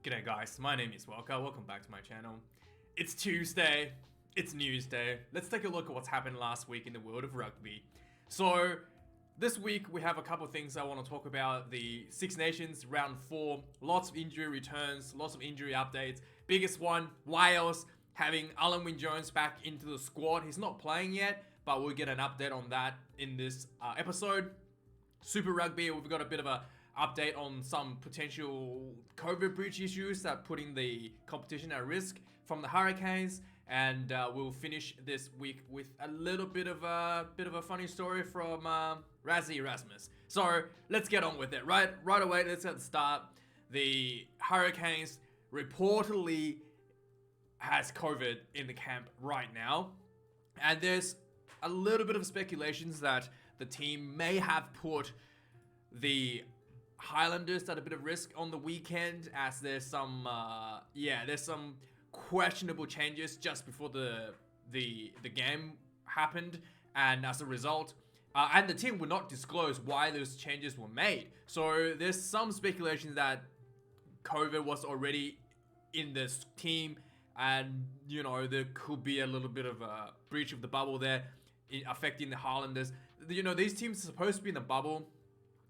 G'day guys, my name is Welker, welcome back to my channel. It's Tuesday, it's news day. Let's take a look at what's happened last week in the world of rugby. So, this week we have a couple of things I want to talk about. The Six Nations round 4, lots of injury returns, lots of injury updates. Biggest one, Wales having Alan Wynne-Jones back into the squad. He's not playing yet, but we'll get an update on that in this episode. Super Rugby, we've got a bit of a update on some potential COVID breach issues that are putting the competition at risk from the Hurricanes, and we'll finish this week with a little bit of a funny story from Rassie Erasmas. So let's get on with it. Right away, let's get the start. The Hurricanes reportedly has COVID in the camp right now, and there's a little bit of speculations that the team may have put the Highlanders at a bit of risk on the weekend, as there's some questionable changes just before the game happened, and as a result, and the team would not disclose why those changes were made. So there's some speculation that COVID was already in this team, and you know there could be a little bit of a breach of the bubble there, affecting the Highlanders. You know, these teams are supposed to be in the bubble.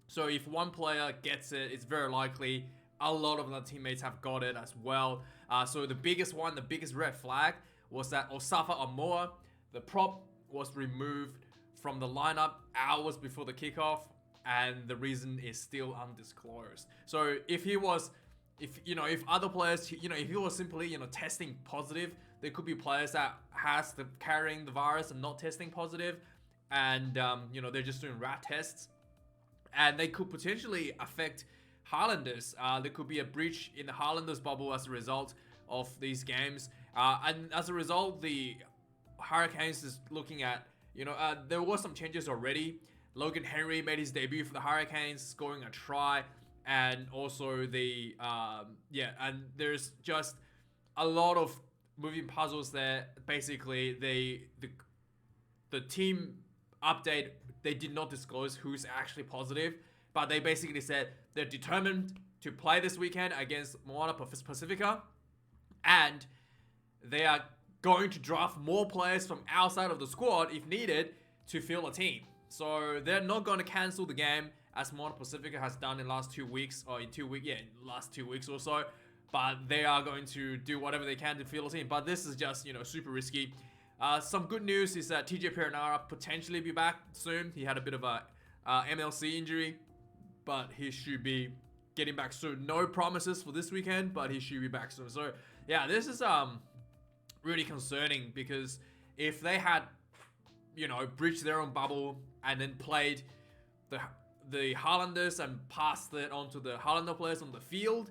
So if one player gets it, it's very likely a lot of the teammates have got it as well. So the biggest red flag was that Osafa Amoa, the prop, was removed from the lineup hours before the kickoff, and the reason is still undisclosed. So if he was simply testing positive, there could be players that has carrying the virus and not testing positive, and they're just doing rat tests. And they could potentially affect Highlanders. There could be a breach in the Highlanders bubble as a result of these games. And as a result, the Hurricanes is looking at, there were some changes already. Logan Henry made his debut for the Hurricanes, scoring a try. And also and there's just a lot of moving puzzles there. Basically, the team update, they did not disclose who's actually positive, but they basically said they're determined to play this weekend against Moana Pacifica, and they are going to draft more players from outside of the squad if needed to fill a team. So they're not going to cancel the game as Moana Pacifica has done in the last 2 weeks, or last 2 weeks or so, but they are going to do whatever they can to fill a team. But this is just, super risky. Some good news is that TJ Perenara potentially be back soon. He had a bit of a MLC injury, but he should be getting back soon. No promises for this weekend, but he should be back soon. So yeah, this is really concerning, because if they had breached their own bubble and then played the Highlanders and passed it on to the Highlander players on the field,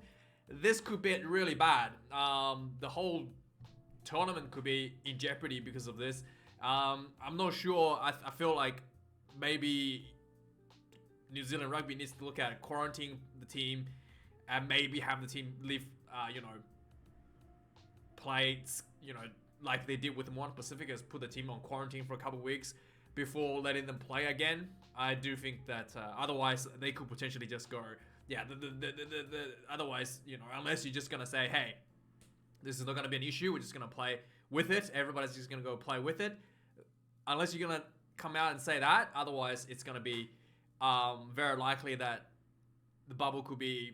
this could be really bad. The whole tournament could be in jeopardy because of this. I'm not sure. I feel like maybe New Zealand Rugby needs to look at quarantining the team, and maybe have the team live, play, like they did with Moana Pacifica, put the team on quarantine for a couple of weeks before letting them play again. I do think that otherwise they could potentially just go, otherwise, unless you're just gonna say, hey, this is not going to be an issue, we're just going to play with it, everybody's just going to go play with it. Unless you're going to come out and say that, otherwise it's going to be very likely that the bubble could be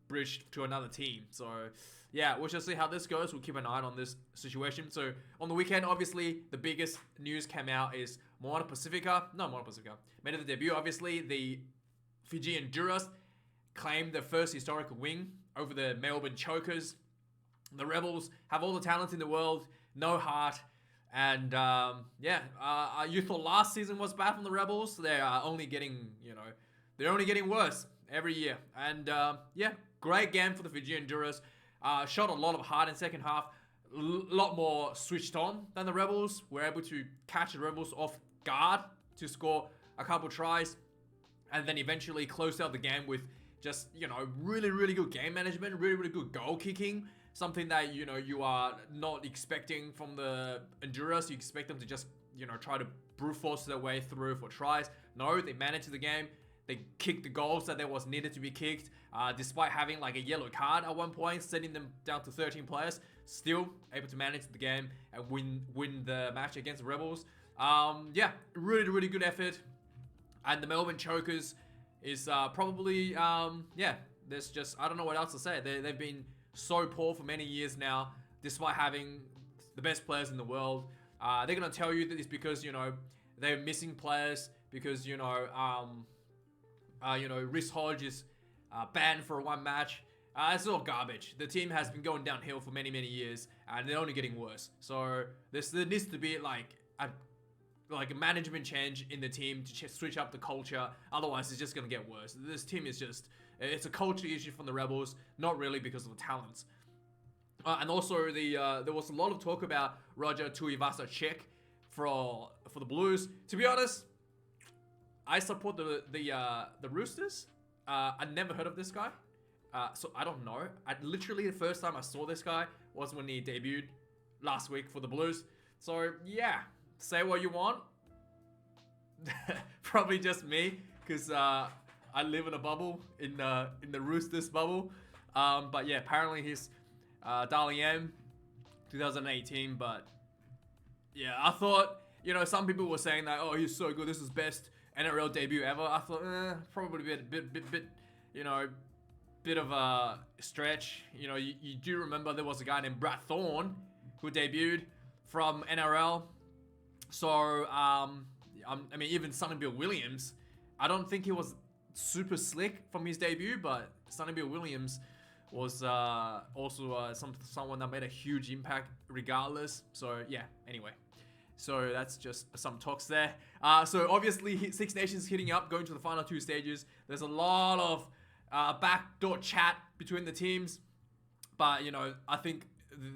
bridged to another team. So yeah, we'll just see how this goes. We'll keep an eye on this situation. So on the weekend, obviously, the biggest news came out is Moana Pacifica made the debut. Obviously, the Fijian Drua claimed their first historical win over the Melbourne Chokers. The Rebels have all the talent in the world, no heart, and you thought last season was bad from the Rebels. They are only getting, they're only getting worse every year. And great game for the Fijian Drua. Shot a lot of heart in second half, a lot more switched on than the Rebels. Were able to catch the Rebels off guard to score a couple tries, and then eventually closed out the game with just, really, really good game management, really, really good goal kicking. Something that, you are not expecting from the Honduras. You expect them to just, try to brute force their way through for tries. No, they managed the game. They kicked the goals that there was needed to be kicked, despite having like a yellow card at one point, sending them down to 13 players. Still able to manage the game and win the match against the Rebels. Yeah, really good effort. And the Melbourne Chokers is probably yeah. There's just, I don't know what else to say. They've been so poor for many years now, despite having the best players in the world. They're gonna tell you that it's because, you know, they're missing players, because, you know, Rhys Hodge is banned for one match. It's all garbage. The team has been going downhill for many years, and they're only getting worse. So there needs to be like a management change in the team to switch up the culture. Otherwise, it's just gonna get worse. This team is just, it's a culture issue from the Rebels, not really because of the talents. And also there was a lot of talk about Roger Tuivasa-Sheck for the Blues. To be honest, I support the Roosters. I never heard of this guy, so I don't know. Literally the first time I saw this guy was when he debuted last week for the Blues. So yeah, say what you want. Probably just me, because I live in a bubble, in the Roosters bubble. But yeah, apparently he's Dally M 2018. But yeah, I thought, you know, some people were saying that, oh, he's so good, this is best NRL debut ever. I thought, probably a bit, you know, bit of a stretch. You know, you do remember there was a guy named Brad Thorne who debuted from NRL. So, I mean, even Sonny Bill Williams, I don't think he was super slick from his debut, but Sonny Bill Williams was also someone that made a huge impact regardless. So yeah, anyway. So that's just some talks there. So obviously Six Nations hitting up, going to the final two stages. There's a lot of backdoor chat between the teams. But, you know, I think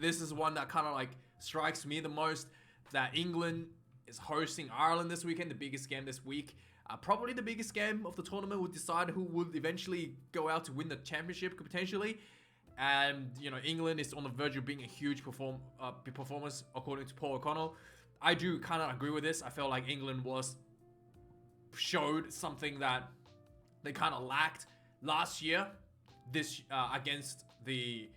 this is one that kind of like strikes me the most, that England is hosting Ireland this weekend, the biggest game this week. Probably the biggest game of the tournament will decide who would eventually go out to win the championship, potentially. And, you know, England is on the verge of being a huge performance, according to Paul O'Connell. I do kind of agree with this. I felt like England showed something that they kind of lacked last year, against the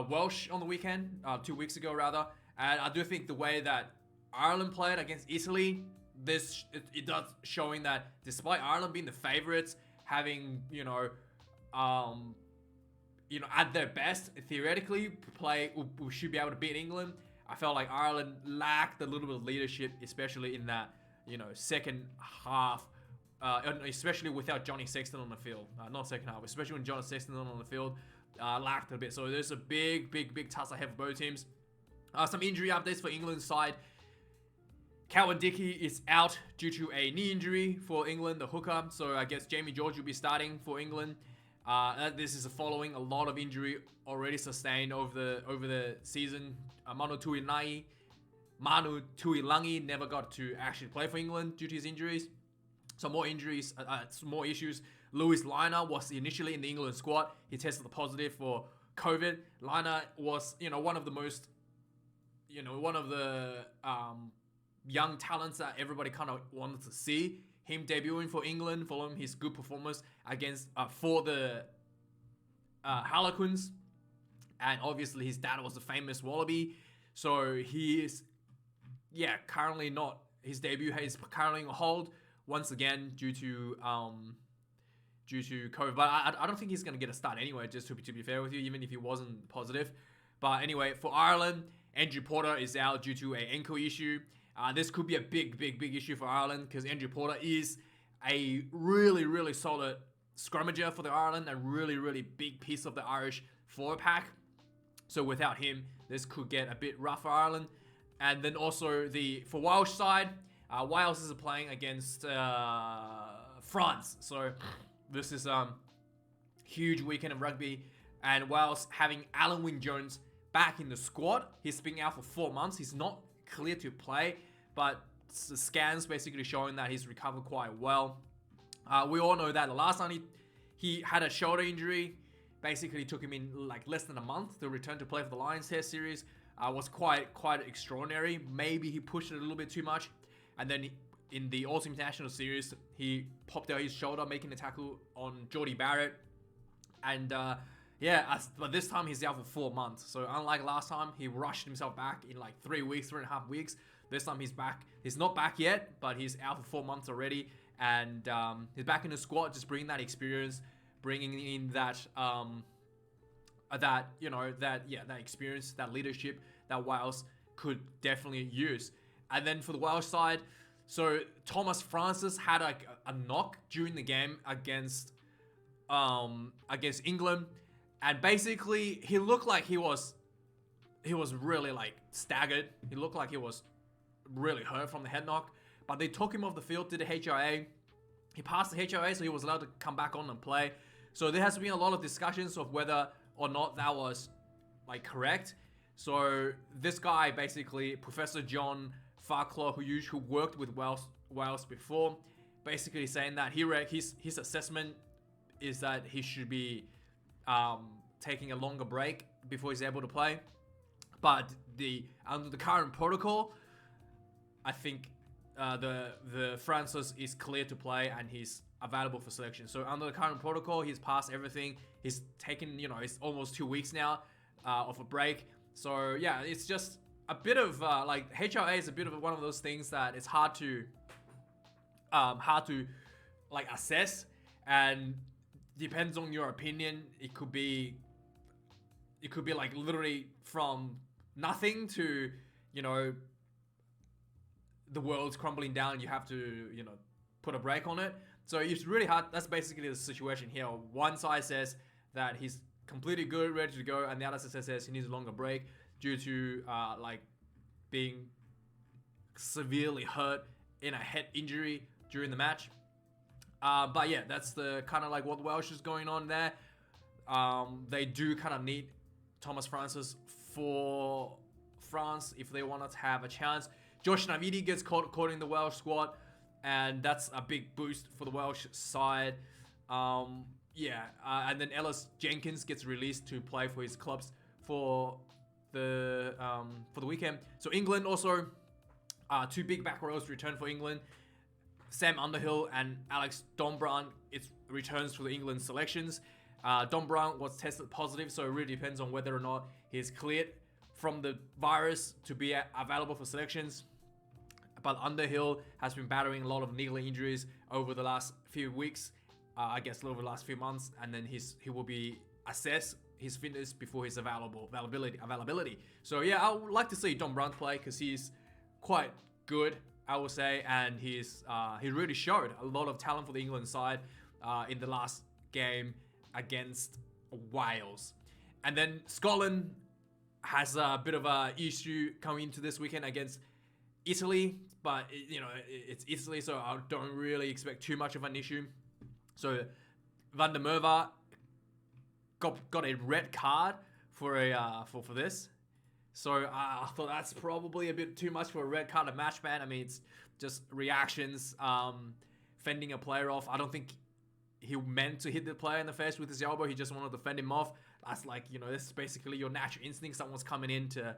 Welsh on the weekend, 2 weeks ago rather. And I do think the way that Ireland played against Italy, it does showing that despite Ireland being the favorites, having, you know, at their best, theoretically, we should be able to beat England. I felt like Ireland lacked a little bit of leadership, especially in that, you know, second half, especially without Johnny Sexton on the field. Not second half, especially when Johnny Sexton on the field, lacked a bit. So there's a big task ahead for both teams. Some injury updates for England's side. Cowan-Dickie is out due to a knee injury for England, the hooker. So I guess Jamie George will be starting for England. This is following a lot of injury already sustained over the season. Manu Tuilagi never got to actually play for England due to his injuries. So more injuries, some more issues. Lewis Liner was initially in the England squad. He tested positive for COVID. Liner was, you know, one of the young talents that everybody kind of wanted to see. Him debuting for England following his good performance against for the Harlequins, and obviously his dad was a famous Wallaby, so he is currently not, his debut is currently on hold once again due to COVID. But I don't think he's gonna get a start anyway. Just to be fair with you, even if he wasn't positive. But anyway, for Ireland, Andrew Porter is out due to an ankle issue. This could be a big issue for Ireland, because Andrew Porter is a really solid scrummager for the Ireland, a really big piece of the Irish forward pack. So without him, this could get a bit rough for Ireland. And then also for Welsh side, Wales is playing against France. So this is huge weekend of rugby, and Wales having Alan Wynne-Jones back in the squad. He's been out for 4 months. He's not clear to play, but the scans basically showing that he's recovered quite well. We all know that the last time he had a shoulder injury, basically took him in like less than a month to return to play for the Lions Test series. Was quite extraordinary. Maybe he pushed it a little bit too much, and then in the Autumn International Series, he popped out his shoulder, making a tackle on Jordie Barrett. And but this time he's out for 4 months. So unlike last time, he rushed himself back in like 3 weeks, 3.5 weeks. This time he's back. He's not back yet, but he's out for 4 months already. And he's back in the squad, just bringing that experience, bringing in that that experience, that leadership that Wales could definitely use. And then for the Welsh side, so Tomas Francis had a knock during the game against England, and basically he looked like he was really like staggered. He looked like he was really hurt from the head knock, but they took him off the field, did the HIA. He passed the HIA, so he was allowed to come back on and play. So there has been a lot of discussions of whether or not that was like correct. So this guy, basically Professor John Farclaw, who worked with Wales before, basically saying that his assessment is that he should be taking a longer break before he's able to play. But under the current protocol, I think the Francis is clear to play and he's available for selection. So under the current protocol, he's passed everything. He's taken, it's almost 2 weeks now of a break. So yeah, it's just a bit of like HLA is a bit of one of those things that it's hard to like assess, and depends on your opinion. It could be like literally from nothing to the world's crumbling down. You have to put a break on it. So it's really hard. That's basically the situation here. One side says that he's completely good, ready to go, and the other side says he needs a longer break due to like being severely hurt in a head injury during the match. But yeah, that's the kind of like what Welsh is going on there. They do kind of need Tomas Francis for France if they want to have a chance. Josh Navidi gets caught in the Welsh squad, and that's a big boost for the Welsh side. And then Ellis Jenkins gets released to play for his clubs for the weekend. So England also, 2 big back rows return for England. Sam Underhill and Alex Dombrandt returns for the England selections. Dombrandt was tested positive, so it really depends on whether or not he's cleared from the virus to be available for selections. But Underhill has been battering a lot of knee injuries over the last few weeks, I guess over the last few months, and then he will be assessed his fitness before his availability. So yeah, I would like to see Dombrandt play because he's quite good, I would say, and he really showed a lot of talent for the England side in the last game against Wales. And then Scotland has a bit of a issue coming into this weekend against Italy, but it's Italy, so I don't really expect too much of an issue. So Van der Merwe got a red card for this. So I thought that's probably a bit too much for a red card, a match ban. I mean, it's just reactions, fending a player off. I don't think he meant to hit the player in the face with his elbow. He just wanted to fend him off. That's like, this is basically your natural instinct. Someone's coming in to...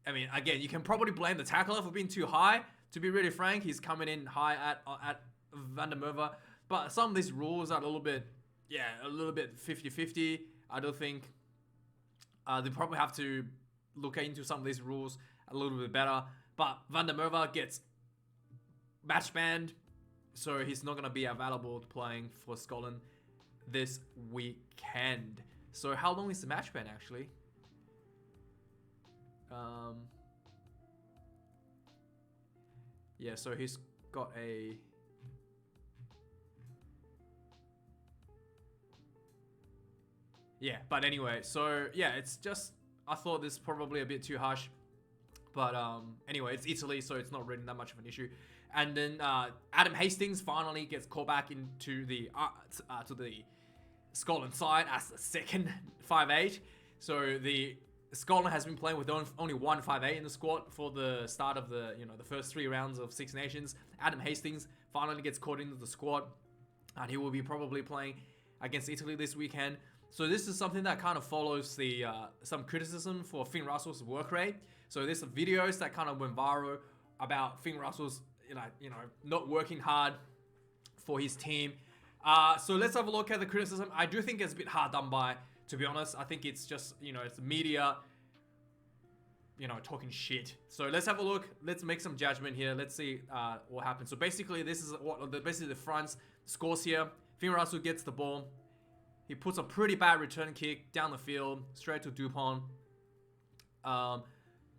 I mean, again, you can probably blame the tackler for being too high. To be really frank, he's coming in high at Van der Merwe. But some of these rules are a little bit 50-50. I don't think... they probably have to look into some of these rules a little bit better. But Van der Merwe gets match banned, so he's not going to be available to playing for Scotland this weekend. So how long is the match ban actually? So he's got a... but anyway, so yeah, it's just, I thought this is probably a bit too harsh, but anyway, it's Italy, so it's not really that much of an issue. And then Adam Hastings finally gets called back into the to the Scotland side as the second 5'8". So the Scotland has been playing with only one 5'8" in the squad for the start of the the first 3 rounds of Six Nations. Adam Hastings finally gets called into the squad, and he will be probably playing against Italy this weekend. So this is something that kind of follows the some criticism for Finn Russell's work rate. So there's some videos that kind of went viral about Finn Russell's not working hard for his team. So let's have a look at the criticism. I do think it's a bit hard done by, to be honest. I think it's just, it's the media, talking shit. So let's have a look. Let's make some judgment here. Let's see what happens. So basically, this is basically the front's scores here. Finn Russell gets the ball. He puts a pretty bad return kick down the field, straight to Dupont.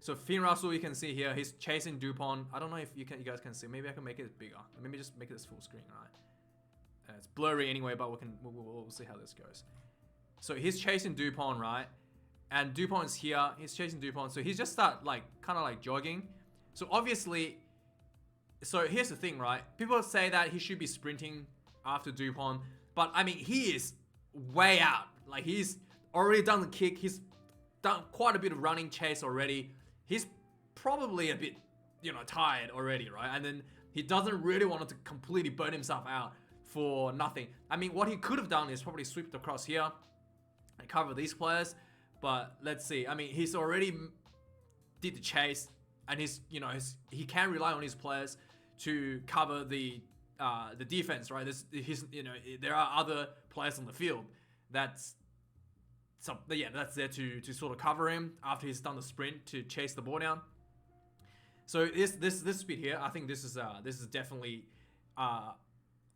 So Finn Russell, you can see here, he's chasing Dupont. I don't know if you guys can see. Maybe I can make it bigger. Maybe just make this full screen, right? It's blurry anyway, but we'll see how this goes. So he's chasing Dupont, right? And Dupont's here. He's chasing Dupont. So he's just kind of jogging. So obviously, so here's the thing, right? People say that he should be sprinting after Dupont, but I mean, he is way out. Like, he's already done the kick. He's done quite a bit of running chase already. He's probably a bit, tired already, right? And then he doesn't really want to completely burn himself out for nothing. I mean, what he could have done is probably swept across here and cover these players. But let's see. I mean, he's already did the chase, and he can rely on his players to cover the defense, right? There are other players on the field that's there to sort of cover him after he's done the sprint to chase the ball down. So this bit here, I think this is definitely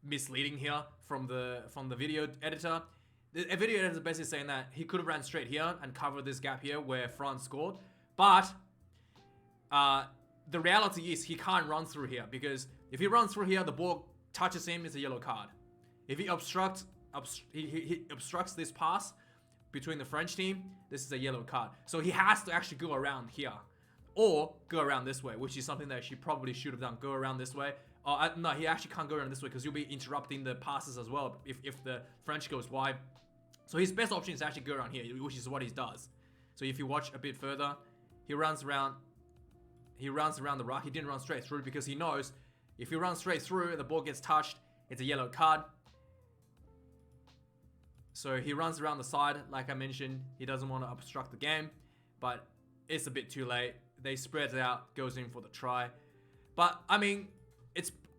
misleading here from the video editor. The video editor is basically saying that he could have ran straight here and covered this gap here where France scored, but the reality is he can't run through here, because if he runs through here, the ball touches him, it's a yellow card. If he obstructs this pass between the French team, this is a yellow card. So he has to actually go around here, or go around this way, which is something that she probably should have done. Go around this way. No, he actually can't go around this way, because you'll be interrupting the passes as well if the French goes wide. So his best option is to actually go around here, which is what he does. So if you watch a bit further, he runs around the ruck. He didn't run straight through, because he knows if he runs straight through, the ball gets touched, it's a yellow card. So he runs around the side, like I mentioned. He doesn't want to obstruct the game, but it's a bit too late. They spread it out, goes in for the try. But I mean,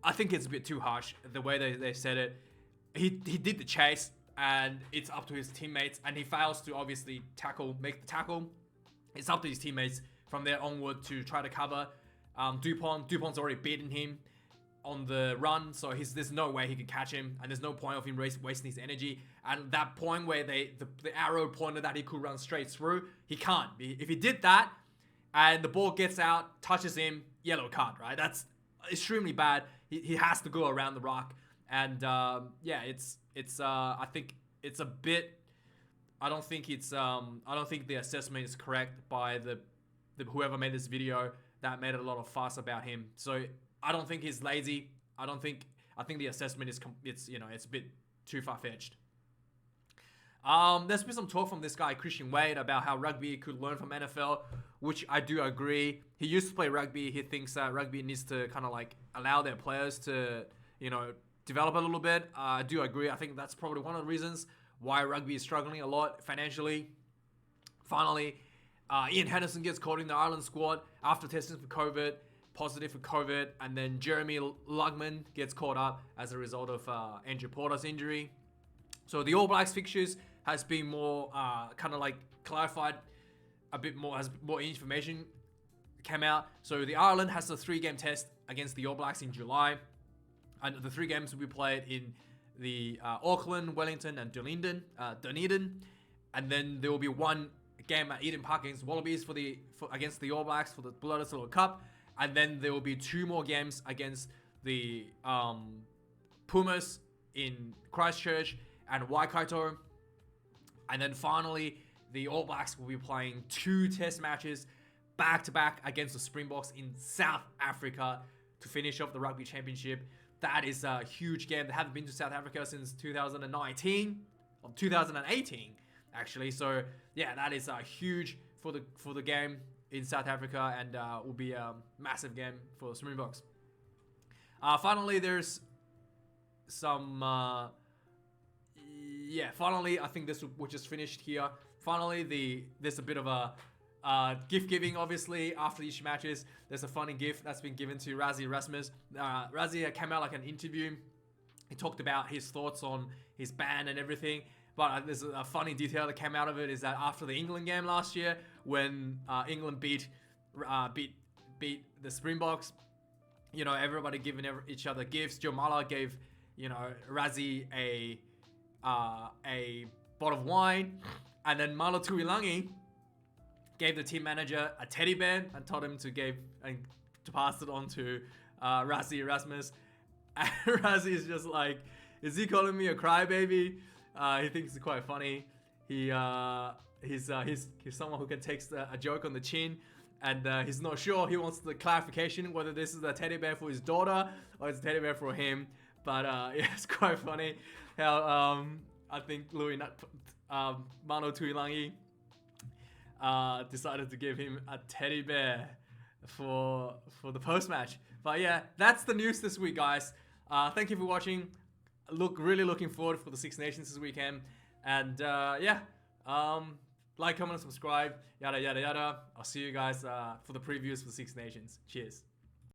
I think it's a bit too harsh the way they said it. He did the chase, and it's up to his teammates, and he fails to obviously make the tackle. It's up to his teammates from there onward to try to cover Dupont's already beaten him on the run, so there's no way he can catch him, and there's no point of him wasting his energy. And that point where the arrow pointed that he could run straight through, he can't. If he did that and the ball gets out, touches him, yellow card, right? That's extremely bad. He has to go around the rock, and I think it's a bit. I don't think the assessment is correct by the whoever made this video that made a lot of fuss about him. So I don't think he's lazy. I think the assessment is it's a bit too far-fetched. There's been some talk from this guy Christian Wade about how rugby could learn from NFL, which I do agree. He used to play rugby. He thinks that rugby needs to kind of like allow their players to develop a little bit. I do agree. I think that's probably one of the reasons why rugby is struggling a lot financially. Finally, Ian Henderson gets called in the Ireland squad after testing for COVID. Positive for COVID, and then Jeremy Lugman gets caught up as a result of Andrew Porter's injury. So the All Blacks fixtures has been more kind of like clarified a bit more, as more information came out. So the Ireland has a 3-game test against the All Blacks in July, and the 3 games will be played in the Auckland, Wellington, and Dunedin, and then there will be 1 game at Eden Park against Wallabies against the All Blacks for the Bloody Silver Cup. And then there will be 2 more games against the Pumas in Christchurch and Waikato. And then finally, the All Blacks will be playing 2 test matches back-to-back against the Springboks in South Africa to finish off the Rugby Championship. That is a huge game. They haven't been to South Africa since 2019, or 2018, actually. So, yeah, that is huge for the game in South Africa, and will be a massive game for the Springboks. Finally, there's some... finally, I think this will just finished here. Finally, there's a bit of a Gift giving, obviously, after each matches. There's a funny gift that's been given to Rassie Erasmas. Rassie came out like an interview. He talked about his thoughts on his ban and everything. But there's a funny detail that came out of it is that after the England game last year, when England beat the Springboks, you know, everybody giving each other gifts. Joe Mala gave, you know, Rassie a bottle of wine, and then Manu Tuilagi gave the team manager a teddy bear and told him to pass it on to Rassie Erasmas. And Rassie is just like, is he calling me a crybaby? He thinks it's quite funny. He's someone who can take a joke on the chin, and he's not sure. He wants the clarification whether this is a teddy bear for his daughter or it's a teddy bear for him. But yeah, it's quite funny how I think Manu Tuilagi decided to give him a teddy bear for the post match. But yeah, that's the news this week, guys. Thank you for watching. Really looking forward for the Six Nations this weekend. And yeah, like, comment, and subscribe, yada yada yada. I'll see you guys for the previews for the Six Nations. Cheers.